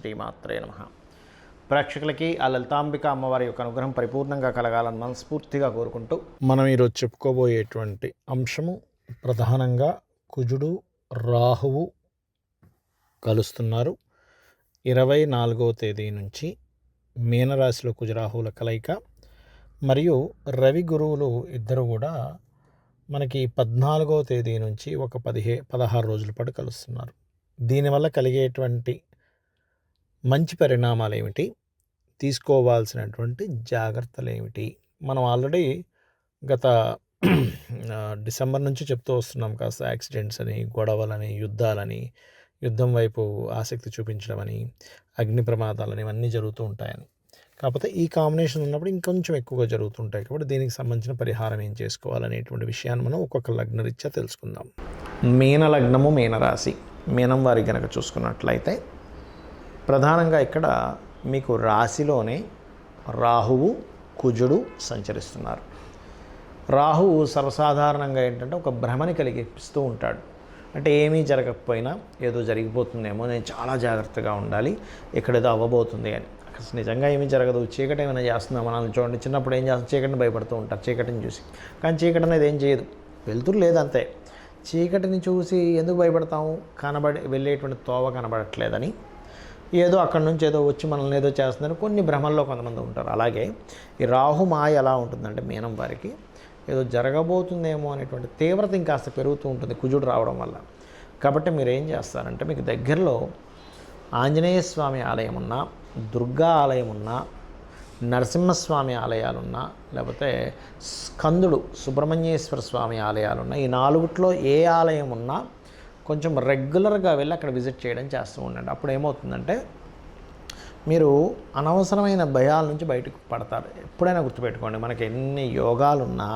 శ్రీమాత్రే నమః. ప్రేక్షకులకి ఆ లలితాంబిక అమ్మవారి యొక్క అనుగ్రహం పరిపూర్ణంగా కలగాలని మనస్ఫూర్తిగా కోరుకుంటూ మనం ఈరోజు చెప్పుకోబోయేటువంటి అంశము ప్రధానంగా కుజుడు రాహువు కలుస్తున్నారు. 24వ తేదీ నుంచి మీనరాశిలో కుజరాహువుల కలయిక మరియు రవి గురువులు ఇద్దరు కూడా మనకి 14వ తేదీ నుంచి ఒక 16 రోజుల పాటు కలుస్తున్నారు. దీనివల్ల కలిగేటువంటి మంచి పరిణామాలు ఏమిటి, తీసుకోవాల్సినటువంటి జాగ్రత్తలు ఏమిటి, మనం ఆల్రెడీ గత డిసెంబర్ నుంచి చెప్తూ వస్తున్నాం. కాస్త యాక్సిడెంట్స్ అని, గొడవలని, యుద్ధాలని, యుద్ధం వైపు ఆసక్తి చూపించడం అని, అగ్ని ప్రమాదాలని ఇవన్నీ జరుగుతూ ఉంటాయని. కాకపోతే ఈ కాంబినేషన్ ఉన్నప్పుడు ఇంకొంచెం ఎక్కువగా జరుగుతుంటాయి. కాబట్టి దీనికి సంబంధించిన పరిహారం ఏం చేసుకోవాలనేటువంటి విషయాన్ని మనం ఒక్కొక్క లగ్నరీత్యా తెలుసుకుందాం. మీన లగ్నము, మీనరాశి, మీనం వారి కనుక చూసుకున్నట్లయితే ప్రధానంగా ఇక్కడ మీకు రాశిలోనే రాహువు కుజుడు సంచరిస్తున్నారు. రాహువు సర్వసాధారణంగా ఏంటంటే ఒక భ్రమని కలిగిస్తూ ఉంటాడు. అంటే ఏమీ జరగకపోయినా ఏదో జరిగిపోతుందేమో, నేను చాలా జాగ్రత్తగా ఉండాలి, ఎక్కడేదో అవ్వబోతుంది అని. అసలు నిజంగా ఏమీ జరగదు. చీకటి ఏమైనా చేస్తుందా మనల్ని చూడండి. చిన్నప్పుడు ఏం చేస్తాం, చీకటిని భయపడుతూ ఉంటారు చీకటిని చూసి. కానీ చీకటి అనేది ఏం చేయదు, వెలుతురు లేదంతే. చీకటిని చూసి ఎందుకు భయపడతాము, వెళ్ళేటువంటి తోవ కనబడట్లేదని, ఏదో అక్కడి నుంచి ఏదో వచ్చి మనల్ని ఏదో చేస్తుందని కొన్ని భ్రమల్లో కొంతమంది ఉంటారు. అలాగే ఈ రాహు మాయ ఎలా ఉంటుందంటే మీనం వారికి ఏదో జరగబోతుందేమో అనేటువంటి తీవ్రత ఇంకాస్త పెరుగుతూ ఉంటుంది కుజుడు రావడం వల్ల. కాబట్టి మీరు ఏం చేస్తారంటే, మీకు దగ్గరలో ఆంజనేయ స్వామి ఆలయం ఉన్నా, దుర్గా ఆలయం ఉన్నా, నరసింహస్వామి ఆలయాలున్నా, లేకపోతే స్కందుడు సుబ్రహ్మణ్యేశ్వర స్వామి ఆలయాలున్నా, ఈ నాలుగుట్లో ఏ ఆలయం ఉన్నా కొంచెం రెగ్యులర్గా వెళ్ళి అక్కడ విజిట్ చేయడం చేస్తూ ఉండండి. అప్పుడు ఏమవుతుందంటే మీరు అనవసరమైన భయాల నుంచి బయటకు పడతారు. ఎప్పుడైనా గుర్తుపెట్టుకోండి, మనకి ఎన్ని యోగాలున్నా,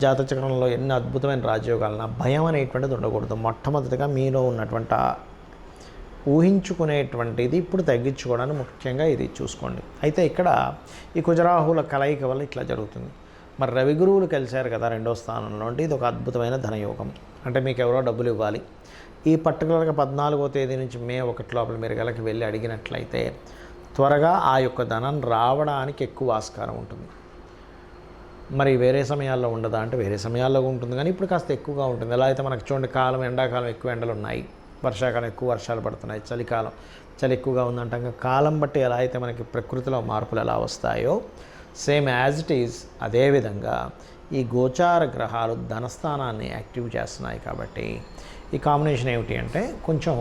జాతచక్రంలో ఎన్ని అద్భుతమైన రాజయోగాలున్నా భయం అనేటువంటిది ఉండకూడదు. మొట్టమొదటిగా మీలో ఉన్నటువంటి ఊహించుకునేటువంటిది ఇప్పుడు తగ్గించుకోవడానికి ముఖ్యంగా ఇది చూసుకోండి. అయితే ఇక్కడ ఈ కుజరాహుల కలయిక వల్ల ఇట్లా జరుగుతుంది. మరి రవి గురువులు కలిశారు కదా 2వ స్థానంలో, అంటే ఇది ఒక అద్భుతమైన ధనయోగం. అంటే మీకు ఎవరో డబ్బులు ఇవ్వాలి, ఈ పర్టికులర్గా 14వ తేదీ నుంచి మే 1 లోపల మీరు గలకి వెళ్ళి అడిగినట్లయితే త్వరగా ఆ యొక్క ధనం రావడానికి ఎక్కువ ఆస్కారం ఉంటుంది. మరి వేరే సమయాల్లో ఉండదా అంటే వేరే సమయాల్లో ఉంటుంది, కానీ ఇప్పుడు కాస్త ఎక్కువగా ఉంటుంది. ఎలా అయితే మనకు చూడండి, కాలం ఎండాకాలం ఎక్కువ ఎండలు ఉన్నాయి, వర్షాకాలం ఎక్కువ వర్షాలు పడుతున్నాయి, చలికాలం చలి ఎక్కువగా ఉందంటాం. కాలం బట్టి ఎలా అయితే మనకి ప్రకృతిలో మార్పులు ఎలా వస్తాయో సేమ్ యాజ్ ఇట్ ఈజ్ అదేవిధంగా ఈ గోచార గ్రహాలు ధనస్థానాన్ని యాక్టివ్ చేస్తున్నాయి. కాబట్టి ఈ కాంబినేషన్ ఏమిటి అంటే కొంచెం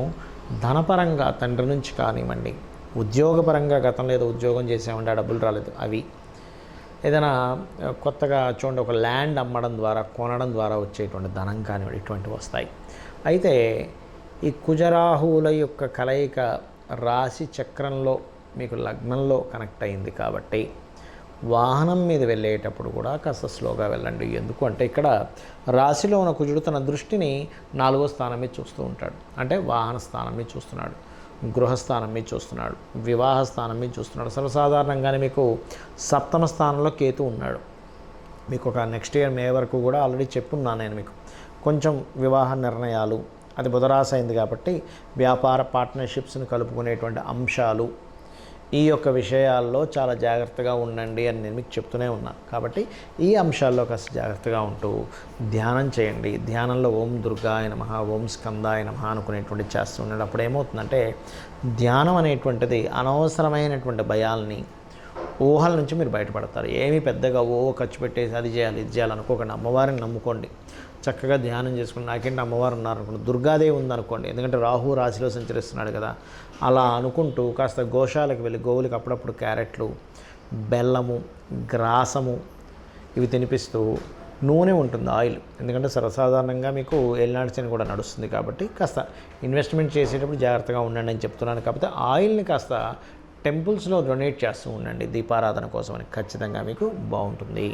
ధనపరంగా తండ్రి నుంచి కానివ్వండి, ఉద్యోగపరంగా గతంలో ఏదో ఉద్యోగం చేసామంటే ఆ డబ్బులు రాలేదు, అవి ఏదైనా కొత్తగా చూడండి ఒక ల్యాండ్ అమ్మడం ద్వారా, కొనడం ద్వారా వచ్చేటువంటి ధనం కానివ్వండి, ఇటువంటివి వస్తాయి. అయితే ఈ కుజరాహువుల యొక్క కలయిక రాశి చక్రంలో మీకు లగ్నంలో కనెక్ట్ అయింది కాబట్టి వాహనం మీద వెళ్ళేటప్పుడు కూడా కాస్త స్లోగా వెళ్ళండి. ఎందుకు అంటే ఇక్కడ రాశిలో ఉన్న కుజుడు తన దృష్టిని 4వ స్థానం మీద చూస్తూ ఉంటాడు. అంటే వాహన స్థానం మీద చూస్తున్నాడు, గృహస్థానం మీద చూస్తున్నాడు, వివాహ స్థానం మీద చూస్తున్నాడు. సర్వసాధారణంగానే మీకు 7వ స్థానంలో కేతు ఉన్నాడు. మీకు ఒక నెక్స్ట్ ఇయర్ మే వరకు కూడా ఆల్రెడీ చెప్పున్నాను నేను మీకు. కొంచెం వివాహ నిర్ణయాలు, అది బుధరాశి అయింది కాబట్టి వ్యాపార పార్ట్నర్షిప్స్ని కలుపుకునేటువంటి అంశాలు, ఈ యొక్క విషయాల్లో చాలా జాగ్రత్తగా ఉండండి అని నేను మీకు చెప్తూనే ఉన్నాను. కాబట్టి ఈ అంశాల్లో కాస్త జాగ్రత్తగా ఉంటూ ధ్యానం చేయండి. ధ్యానంలో ఓం దుర్గాయ నమః, ఓం స్కందాయ నమః అనుకునేటువంటి చేస్తూ ఉండండి. అప్పుడు ఏమవుతుందంటే ధ్యానం అనేటువంటిది అనవసరమైనటువంటి భయాల్ని, ఊహల నుంచి మీరు బయటపడతారు. ఏమీ పెద్దగా ఖర్చు పెట్టేసి అది చేయాలి ఇది చేయాలి అనుకోకండి. అమ్మవారిని నమ్ముకోండి, చక్కగా ధ్యానం చేసుకుని, నాకేంటి అమ్మవారు ఉన్నారనుకోండి, దుర్గాదేవి ఉందనుకోండి, ఎందుకంటే రాహు రాశిలో సంచరిస్తున్నాడు కదా, అలా అనుకుంటూ కాస్త గోశాలకు వెళ్ళి గోవులకి అప్పుడప్పుడు క్యారెట్లు, బెల్లము, గ్రాసము ఇవి తినిపిస్తూ, నూనె ఉంటుంది ఆయిల్, ఎందుకంటే సర్వసాధారణంగా మీకు ఏలినాటి శని కూడా నడుస్తుంది కాబట్టి కాస్త ఇన్వెస్ట్మెంట్ చేసేటప్పుడు జాగ్రత్తగా ఉండండి అని చెప్తున్నాను. కాకపోతే ఆయిల్ని కాస్త టెంపుల్స్లో డొనేట్ చేస్తూ ఉండండి దీపారాధన కోసం అని, ఖచ్చితంగా మీకు బాగుంటుంది.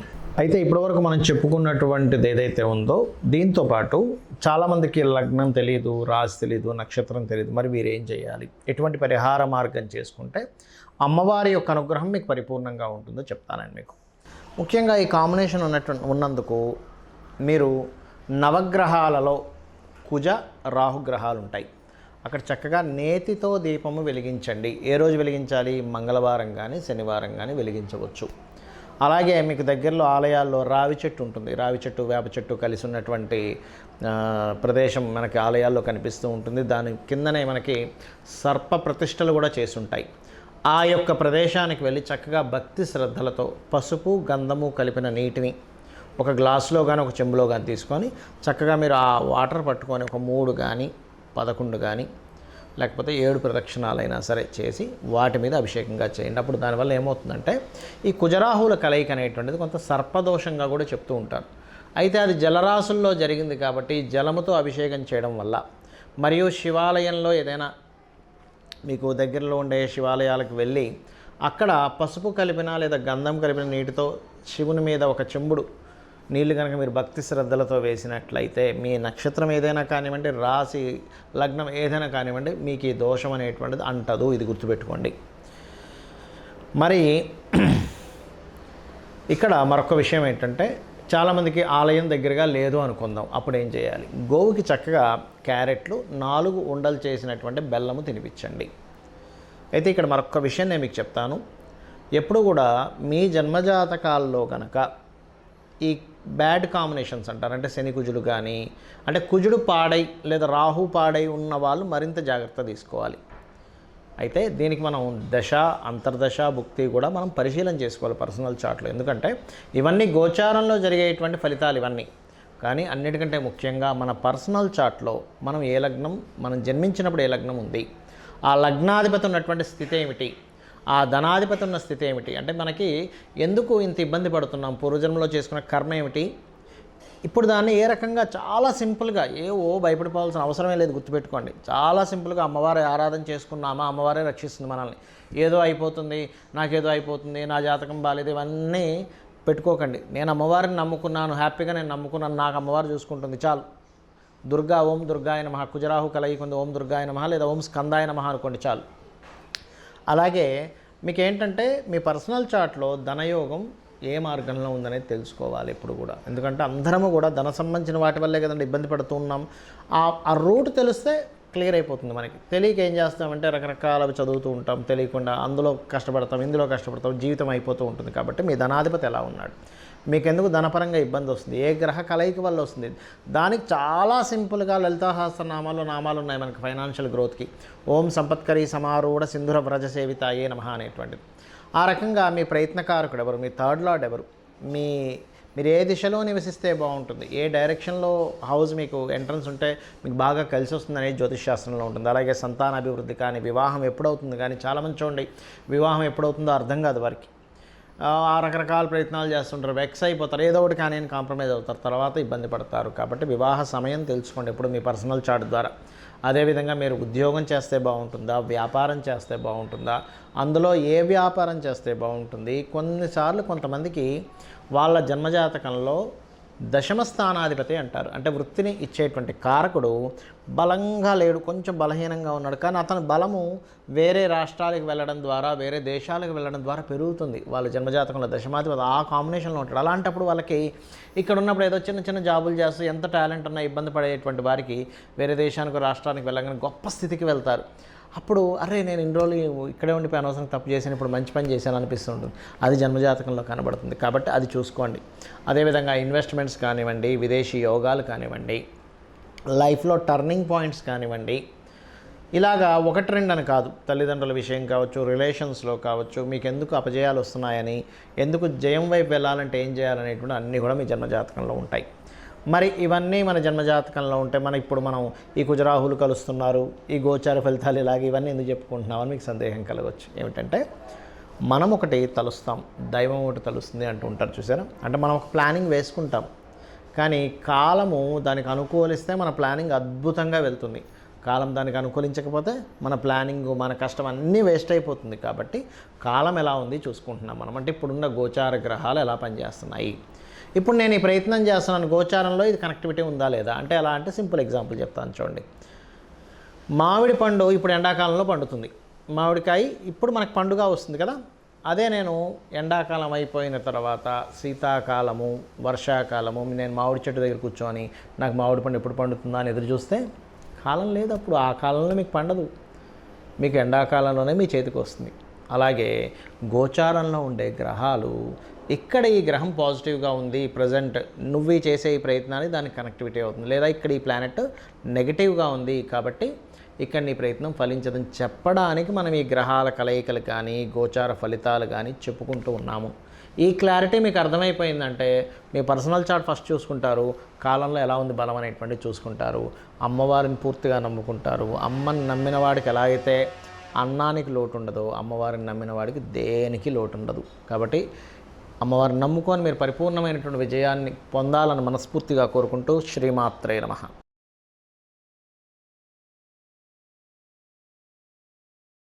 అయితే ఇప్పటివరకు మనం చెప్పుకున్నటువంటిది ఏదైతే ఉందో దీంతోపాటు చాలామందికి లగ్నం తెలియదు, రాశి తెలియదు, నక్షత్రం తెలియదు. మరి మీరు ఏం చేయాలి, ఎటువంటి పరిహార మార్గం చేసుకుంటే అమ్మవారి యొక్క అనుగ్రహం మీకు పరిపూర్ణంగా ఉంటుందో చెప్తానండి మీకు. ముఖ్యంగా ఈ కాంబినేషన్ ఉన్నందుకు మీరు నవగ్రహాలలో కుజ రాహుగ్రహాలు ఉంటాయి. అక్కడ చక్కగా నేతితో దీపము వెలిగించండి. ఏ రోజు వెలిగించాలి? మంగళవారం కానీ శనివారం కానీ వెలిగించవచ్చు. అలాగే మీకు దగ్గరలో ఆలయాల్లో రావి చెట్టు ఉంటుంది. రావి చెట్టు, వేప చెట్టు కలిసి ఉన్నటువంటి ప్రదేశం మనకి ఆలయాల్లో కనిపిస్తూ ఉంటుంది. దాని కిందనే మనకి సర్ప ప్రతిష్టలు కూడా చేసి ఉంటాయి. ఆ యొక్క ప్రదేశానికి వెళ్ళి చక్కగా భక్తి శ్రద్ధలతో పసుపు గంధము కలిపిన నీటిని ఒక గ్లాసులో కానీ ఒక చెంబులో కానీ తీసుకొని చక్కగా మీరు ఆ వాటర్ పట్టుకొని ఒక 3 కానీ 11 కానీ లేకపోతే 7 ప్రదక్షిణాలైనా సరే చేసి వాటి మీద అభిషేకంగా చేయండి. అప్పుడు దానివల్ల ఏమవుతుందంటే ఈ కుజరాహుల కలయిక అనేటువంటిది కొంత సర్పదోషంగా కూడా చెప్తూ ఉంటారు. అయితే అది జలరాశుల్లో జరిగింది కాబట్టి జలముతో అభిషేకం చేయడం వల్ల, మరియు శివాలయంలో ఏదైనా మీకు దగ్గరలో ఉండే శివాలయాలకు వెళ్ళి అక్కడ పసుపు కలిపిన లేదా గంధం కలిపిన నీటితో శివుని మీద ఒక చెంబుడు నీళ్లు కనుక మీరు భక్తి శ్రద్ధలతో వేసినట్లయితే మీ నక్షత్రం ఏదైనా కానివ్వండి, రాశి లగ్నం ఏదైనా కానివ్వండి, మీకు ఈ దోషం అనేటువంటిది అంటదు. ఇది గుర్తుపెట్టుకోండి. మరి ఇక్కడ మరొక విషయం ఏంటంటే, చాలామందికి ఆలయం దగ్గరగా లేదు అనుకుందాం. అప్పుడు ఏం చేయాలి? గోవుకి చక్కగా క్యారెట్లు 4 ఉండలు చేసినటువంటి బెల్లము తినిపించండి. అయితే ఇక్కడ మరొక విషయం నేను మీకు చెప్తాను. ఎప్పుడు కూడా మీ జన్మజాతకాల్లో కనుక ఈ బ్యాడ్ కాంబినేషన్స్ అంటారు, అంటే శని కుజుడు కానీ, అంటే కుజుడు పాడై లేదా రాహు పాడై ఉన్న వాళ్ళు మరింత జాగ్రత్త తీసుకోవాలి. అయితే దీనికి మనం దశ, అంతర్దశ, భుక్తి కూడా మనం పరిశీలన చేసుకోవాలి పర్సనల్ చార్ట్లో. ఎందుకంటే ఇవన్నీ గోచారంలో జరిగేటువంటి ఫలితాలు ఇవన్నీ. కానీ అన్నిటికంటే ముఖ్యంగా మన పర్సనల్ చార్ట్లో మనం ఏ లగ్నం, మనం జన్మించినప్పుడు ఏ లగ్నం ఉంది, ఆ లగ్నాధిపతి ఉన్నటువంటి స్థితి ఏమిటి, ఆ ధనాధిపతి ఉన్న స్థితి ఏమిటి, అంటే మనకి ఎందుకు ఇంత ఇబ్బంది పడుతున్నాం, పూర్వజన్మలో చేసుకున్న కర్మ ఏమిటి, ఇప్పుడు దాన్ని ఏ రకంగా చాలా సింపుల్గా భయపడిపోవాల్సిన అవసరమే లేదు. గుర్తుపెట్టుకోండి, చాలా సింపుల్గా అమ్మవారి ఆరాధన చేసుకున్నామా అమ్మవారే రక్షిస్తుంది మనల్ని. ఏదో అయిపోతుంది, నాకేదో అయిపోతుంది, నా జాతకం బాలేదు, ఇవన్నీ పెట్టుకోకండి. నేను అమ్మవారిని నమ్ముకున్నాను, హ్యాపీగా నేను నమ్ముకున్నాను, నాకు అమ్మవారు చూసుకుంటుంది, చాలు. దుర్గా, ఓం దుర్గాయ నమః, కుజరాహు కలయికుంది, ఓం దుర్గాయ నమః లేదా ఓం స్కందాయ నమః అనుకోండి, చాలు. అలాగే మీకు ఏంటంటే మీ పర్సనల్ చార్ట్లో ధనయోగం ఏ మార్గంలో ఉందనేది తెలుసుకోవాలి ఎప్పుడు కూడా. ఎందుకంటే అందరము కూడా ధన సంబంధించిన వాటి వల్లే కదండి ఇబ్బంది పడుతూ ఉన్నాం. ఆ రూట్ తెలిస్తే క్లియర్ అయిపోతుంది మనకి. తెలియక ఏం చేస్తామంటే రకరకాలవి చదువుతూ ఉంటాం, తెలియకుండా అందులో కష్టపడతాం, ఇందులో కష్టపడతాం, జీవితం అయిపోతూ ఉంటుంది. కాబట్టి మీ ధనాధిపతి ఎలా ఉన్నాడు, మీకెందుకు ధనపరంగా ఇబ్బంది వస్తుంది, ఏ గ్రహ కలయిక వల్ల వస్తుంది, దానికి చాలా సింపుల్గా లలితా సహస్రనామాలు నామాలు ఉన్నాయి మనకి ఫైనాన్షియల్ గ్రోత్కి. ఓం సంపత్కరీ సమారూఢ సింధుర వ్రజ సేవితాయే నమః అనేటువంటిది. ఆ రకంగా మీ ప్రయత్నకారకుడు ఎవరు, మీ థర్డ్ లార్డ్ ఎవరు, మీరు ఏ దిశలో నివసిస్తే బాగుంటుంది, ఏ డైరెక్షన్లో హౌస్ మీకు ఎంట్రన్స్ ఉంటే మీకు బాగా కలిసి వస్తుంది అనేది జ్యోతిష్ శాస్త్రంలో ఉంటుంది. అలాగే సంతానాభివృద్ధి కానీ, వివాహం ఎప్పుడవుతుంది కానీ, చాలామంది చూడండి వివాహం ఎప్పుడవుతుందో అర్థం కాదు వారికి. ఆ రకరకాల ప్రయత్నాలు చేస్తుంటారు, వెక్స్ అయిపోతారు, ఏదో ఒకటి కానీ కాంప్రమైజ్ అవుతారు, తర్వాత ఇబ్బంది పడతారు. కాబట్టి వివాహ సమయం తెలుసుకోండి ఎప్పుడు మీ పర్సనల్ చార్ట్ ద్వారా. అదేవిధంగా మీరు ఉద్యోగం చేస్తే బాగుంటుందా, వ్యాపారం చేస్తే బాగుంటుందా, అందులో ఏ వ్యాపారం చేస్తే బాగుంటుంది. కొన్నిసార్లు కొంతమందికి వాళ్ళ జన్మజాతకంలో దశమ స్థానాధిపతి అంటారు, అంటే వృత్తిని ఇచ్చేటువంటి కారకుడు బలంగా లేడు, కొంచెం బలహీనంగా ఉన్నాడు. కానీ అతని బలము వేరే రాష్ట్రాలకు వెళ్ళడం ద్వారా, వేరే దేశాలకు వెళ్ళడం ద్వారా పెరుగుతుంది. వాళ్ళ జన్మజాతకంలో దశమాధిపతి ఆ కాంబినేషన్లో ఉంటాడు. అలాంటప్పుడు వాళ్ళకి ఇక్కడ ఉన్నప్పుడు ఏదో చిన్న చిన్న జాబులు చేస్తూ ఎంత టాలెంట్ ఉన్నా ఇబ్బంది పడేటువంటి వారికి వేరే దేశానికి, రాష్ట్రానికి వెళ్ళగానే గొప్ప స్థితికి వెళ్తారు. అప్పుడు అరే నేను ఇన్ని రోజులు ఇక్కడే ఉండిపోయి అనవసరం తప్పు చేశాను, ఇప్పుడు మంచి పని చేశాను అనిపిస్తుంటుంది. అది జన్మజాతకంలో కనబడుతుంది. కాబట్టి అది చూసుకోండి. అదేవిధంగా ఇన్వెస్ట్మెంట్స్ కానివ్వండి, విదేశీ యోగాలు కానివ్వండి, లైఫ్లో టర్నింగ్ పాయింట్స్ కానివ్వండి, ఇలాగా 1-2 అని కాదు, తల్లిదండ్రుల విషయం కావచ్చు, రిలేషన్స్లో కావచ్చు, మీకు ఎందుకు అపజయాలు వస్తున్నాయని, ఎందుకు జయం వైపు వెళ్ళాలంటే ఏం చేయాలనేటువంటి అన్నీ కూడా మీ జన్మజాతకంలో ఉంటాయి. మరి ఇవన్నీ మన జన్మజాతకంలో ఉంటే ఇప్పుడు మనం ఈ కుజరాహులు కలుస్తున్నారు, ఈ గోచార ఫలితాలు ఇలాగే ఇవన్నీ ఎందుకు చెప్పుకుంటున్నామని మీకు సందేహం కలగవచ్చు. ఏమిటంటే మనం ఒకటి తలుస్తాం, దైవం ఒకటి తలుస్తుంది అంటూ ఉంటారు చూసారా. అంటే మనం ఒక ప్లానింగ్ వేసుకుంటాం, కానీ కాలము దానికి అనుకూలిస్తే మన ప్లానింగ్ అద్భుతంగా వెళ్తుంది. కాలం దానికి అనుకూలించకపోతే మన ప్లానింగ్, మన కష్టం అన్నీ వేస్ట్ అయిపోతుంది. కాబట్టి కాలం ఎలా ఉంది చూసుకుంటున్నాం మనం. అంటే ఇప్పుడున్న గోచార గ్రహాలు ఎలా పనిచేస్తున్నాయి, ఇప్పుడు నేను ఈ ప్రయత్నం చేస్తున్నాను, గోచారంలో ఇది కనెక్టివిటీ ఉందా లేదా అంటే ఎలా అంటే సింపుల్ ఎగ్జాంపుల్ చెప్తాను చూడండి. మామిడి పండు ఇప్పుడు ఎండాకాలంలో పండుతుంది. మామిడికాయ ఇప్పుడు మనకు పండుగ వస్తుంది కదా. అదే నేను ఎండాకాలం అయిపోయిన తర్వాత శీతాకాలము, వర్షాకాలము నేను మామిడి చెట్టు దగ్గర కూర్చొని నాకు మామిడి పండు ఎప్పుడు పండుతుందా అని ఎదురు చూస్తే కాలం లేదు అప్పుడు, ఆ కాలంలో మీకు పండదు, మీకు ఎండాకాలంలోనే మీ చేతికి వస్తుంది. అలాగే గోచారంలో ఉండే గ్రహాలు, ఇక్కడ ఈ గ్రహం పాజిటివ్గా ఉంది ప్రజెంట్, నువ్వు చేసే ఈ ప్రయత్నాన్ని దానికి కనెక్టివిటీ అవుతుంది, లేదా ఇక్కడ ఈ ప్లానెట్ నెగిటివ్గా ఉంది కాబట్టి ఇక్కడ నీ ప్రయత్నం ఫలించదని చెప్పడానికి మనం ఈ గ్రహాల కలయికలు కానీ గోచార ఫలితాలు కానీ చెప్పుకుంటూ ఉన్నాము. ఈ క్లారిటీ మీకు అర్థమైపోయిందంటే మీ పర్సనల్ చార్ట్ ఫస్ట్ చూసుకుంటారు, కాలంలో ఎలా ఉంది బలం అనేటువంటి చూసుకుంటారు, అమ్మవారిని పూర్తిగా నమ్ముకుంటారు. అమ్మని నమ్మిన వాడికి ఎలా అయితే అన్నానికి లోటు ఉండదో, అమ్మవారిని నమ్మిన వాడికి దేనికి లోటు ఉండదు. కాబట్టి అమ్మవారిని నమ్ముకొని మీరు పరిపూర్ణమైనటువంటి విజయాన్ని పొందాలని మనస్ఫూర్తిగా కోరుకుంటూ శ్రీమాత్రే నమః.